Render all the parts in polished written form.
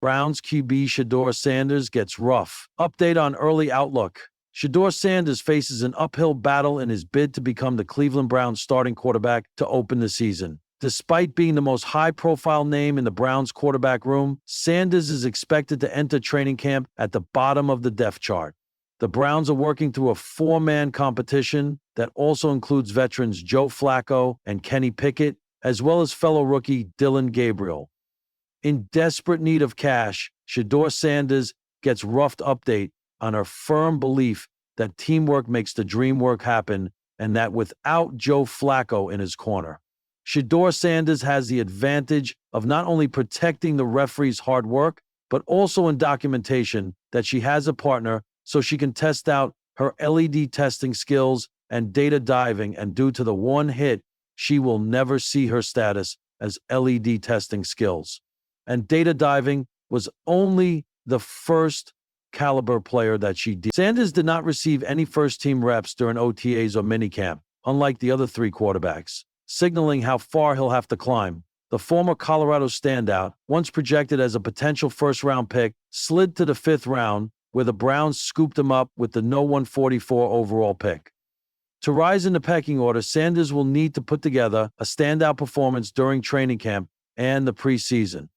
Browns QB Shedeur Sanders gets rough. Update on early outlook. Shedeur Sanders faces an uphill battle in his bid to become the Cleveland Browns starting quarterback to open the season. Despite being the most high-profile name in the Browns quarterback room, Sanders is expected to enter training camp at the bottom of the depth chart. The Browns are working through a four-man competition that also includes veterans Joe Flacco and Kenny Pickett, as well as fellow rookie Dillon Gabriel. In desperate need of cash, Shedeur Sanders gets roughed update on her firm belief that teamwork makes the dream work happen and that without Joe Flacco in his corner, Shedeur Sanders has the advantage of not only protecting the referee's hard work, but also in documentation that she has a partner so she can test out her LED testing skills and data diving, and due to the one hit, she will never see her status as LED testing skills. And data diving was only the first caliber player that she did. Sanders did not receive any first-team reps during OTAs or minicamp, unlike the other three quarterbacks, signaling how far he'll have to climb. The former Colorado standout, once projected as a potential first-round pick, slid to the fifth round, where the Browns scooped him up with the no 144 overall pick. To rise in the pecking order, Sanders will need to put together a standout performance during training camp and the preseason.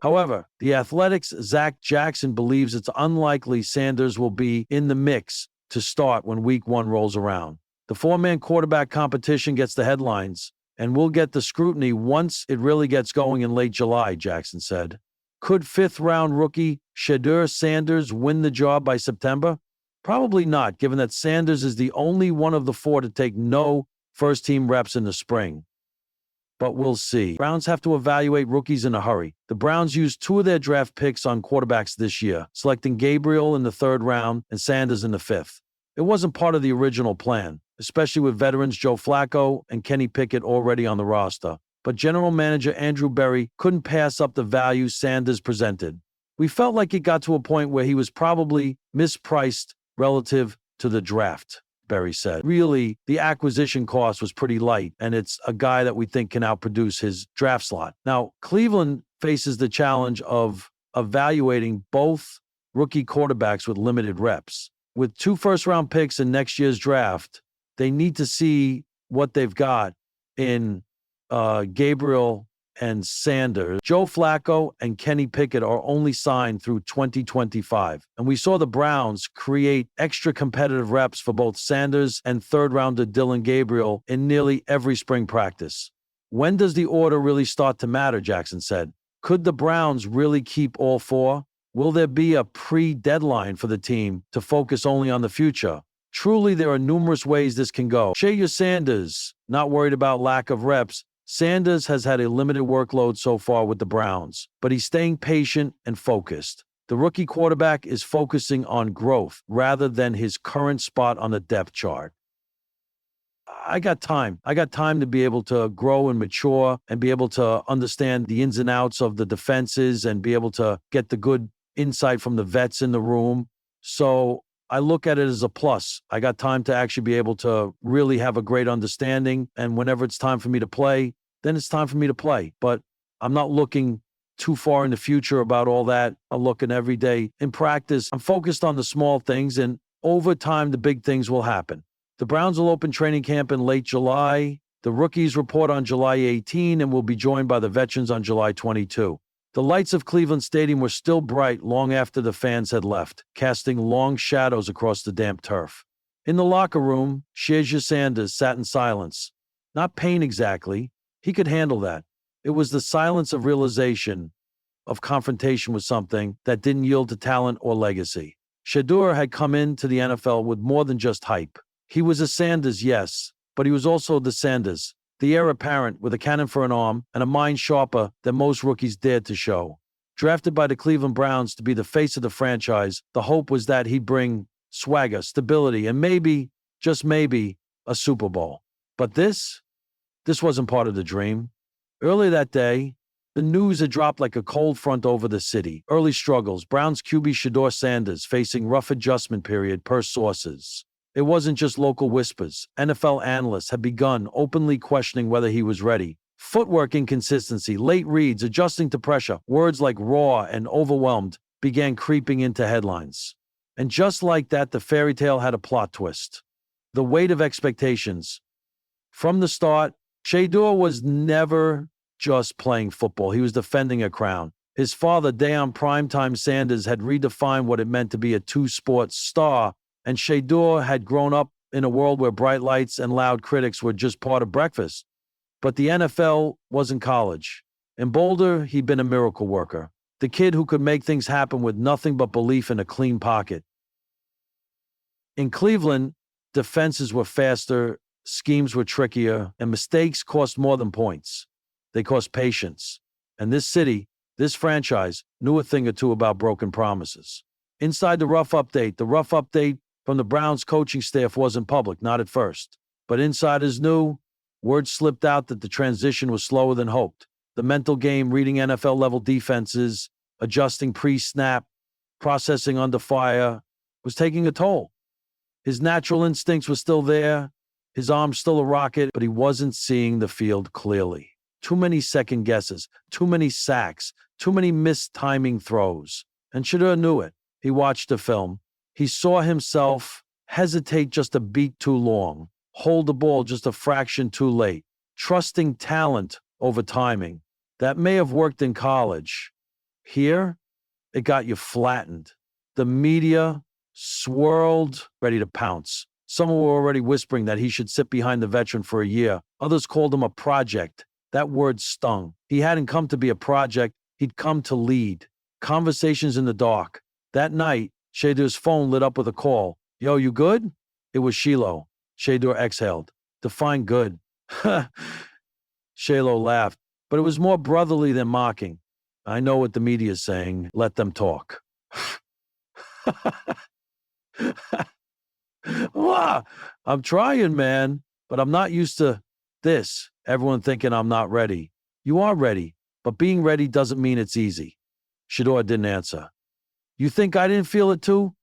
However, the Athletic's Zach Jackson believes it's unlikely Sanders will be in the mix to start when Week 1 rolls around. The four-man quarterback competition gets the headlines, and we'll get the scrutiny once it really gets going in late July, Jackson said. Could fifth-round rookie Shedeur Sanders win the job by September? Probably not, given that Sanders is the only one of the four to take no first-team reps in the spring. But we'll see. Browns have to evaluate rookies in a hurry. The Browns used two of their draft picks on quarterbacks this year, selecting Gabriel in the third round and Sanders in the fifth. It wasn't part of the original plan, especially with veterans Joe Flacco and Kenny Pickett already on the roster. But general manager Andrew Berry couldn't pass up the value Sanders presented. We felt like it got to a point where he was probably mispriced relative to the draft, Berry said. Really, the acquisition cost was pretty light, and it's a guy that we think can outproduce his draft slot. Now, Cleveland faces the challenge of evaluating both rookie quarterbacks with limited reps. With two first-round picks in next year's draft, they need to see what they've got in Gabriel and Sanders. Joe Flacco and Kenny Pickett are only signed through 2025. And we saw the Browns create extra competitive reps for both Sanders and third-rounder Dillon Gabriel in nearly every spring practice. When does the order really start to matter, Jackson said. Could the Browns really keep all four? Will there be a pre-deadline for the team to focus only on the future? Truly, there are numerous ways this can go. Shedeur Sanders, not worried about lack of reps. Sanders has had a limited workload so far with the Browns, but he's staying patient and focused. The rookie quarterback is focusing on growth rather than his current spot on the depth chart. I got time. I got time to be able to grow and mature and be able to understand the ins and outs of the defenses and be able to get the good insight from the vets in the room. So I look at it as a plus. I got time to actually be able to really have a great understanding. And whenever it's time for me to play, then it's time for me to play. But I'm not looking too far in the future about all that. I'm looking every day in practice. I'm focused on the small things, and over time, the big things will happen. The Browns will open training camp in late July. The rookies report on July 18 and will be joined by the veterans on July 22. The lights of Cleveland Stadium were still bright long after the fans had left, casting long shadows across the damp turf. In the locker room, Shedeur Sanders sat in silence. Not pain exactly. He could handle that. It was the silence of realization, of confrontation with something that didn't yield to talent or legacy. Shedeur had come into the NFL with more than just hype. He was a Sanders, yes, but he was also the Sanders, the heir apparent with a cannon for an arm and a mind sharper than most rookies dared to show. Drafted by the Cleveland Browns to be the face of the franchise, the hope was that he'd bring swagger, stability, and maybe, just maybe, a Super Bowl. But this wasn't part of the dream. Earlier that day, the news had dropped like a cold front over the city. Early struggles, Browns QB Shedeur Sanders facing rough adjustment period per sources. It wasn't just local whispers. NFL analysts had begun openly questioning whether he was ready. Footwork inconsistency, late reads, adjusting to pressure, words like raw and overwhelmed began creeping into headlines. And just like that, the fairy tale had a plot twist. The weight of expectations. From the start, Shedeur was never just playing football. He was defending a crown. His father, Deion Primetime Sanders, had redefined what it meant to be a two-sport star, and Shedeur had grown up in a world where bright lights and loud critics were just part of breakfast. But the NFL wasn't college. In Boulder, he'd been a miracle worker, the kid who could make things happen with nothing but belief in a clean pocket. In Cleveland, defenses were faster, schemes were trickier, and mistakes cost more than points. They cost patience. And this city, this franchise, knew a thing or two about broken promises. Inside the rough update from the Browns coaching staff wasn't public, not at first. But insiders knew. Word slipped out that the transition was slower than hoped. The mental game, reading NFL-level defenses, adjusting pre-snap, processing under fire, was taking a toll. His natural instincts were still there, his arms still a rocket, but he wasn't seeing the field clearly. Too many second guesses, too many sacks, too many missed timing throws. And Shedeur knew it. He watched the film. He saw himself hesitate just a beat too long, hold the ball just a fraction too late, trusting talent over timing. That may have worked in college. Here, it got you flattened. The media swirled, ready to pounce. Some were already whispering that he should sit behind the veteran for a year. Others called him a project. That word stung. He hadn't come to be a project. He'd come to lead. Conversations in the dark. That night, Shedeur's phone lit up with a call. Yo, you good? It was Shiloh. Shedeur exhaled. Define good. Shiloh laughed, but it was more brotherly than mocking. I know what the media's saying. Let them talk. I'm trying, man, but I'm not used to this. Everyone thinking I'm not ready. You are ready, but being ready doesn't mean it's easy. Shedeur didn't answer. You think I didn't feel it too?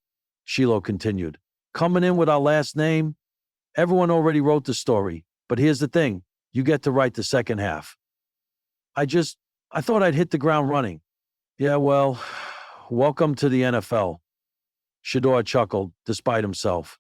Shiloh continued. Coming in with our last name? Everyone already wrote the story, but here's the thing. You get to write the second half. I thought I'd hit the ground running. Yeah, well, welcome to the NFL. Shedeur chuckled, despite himself.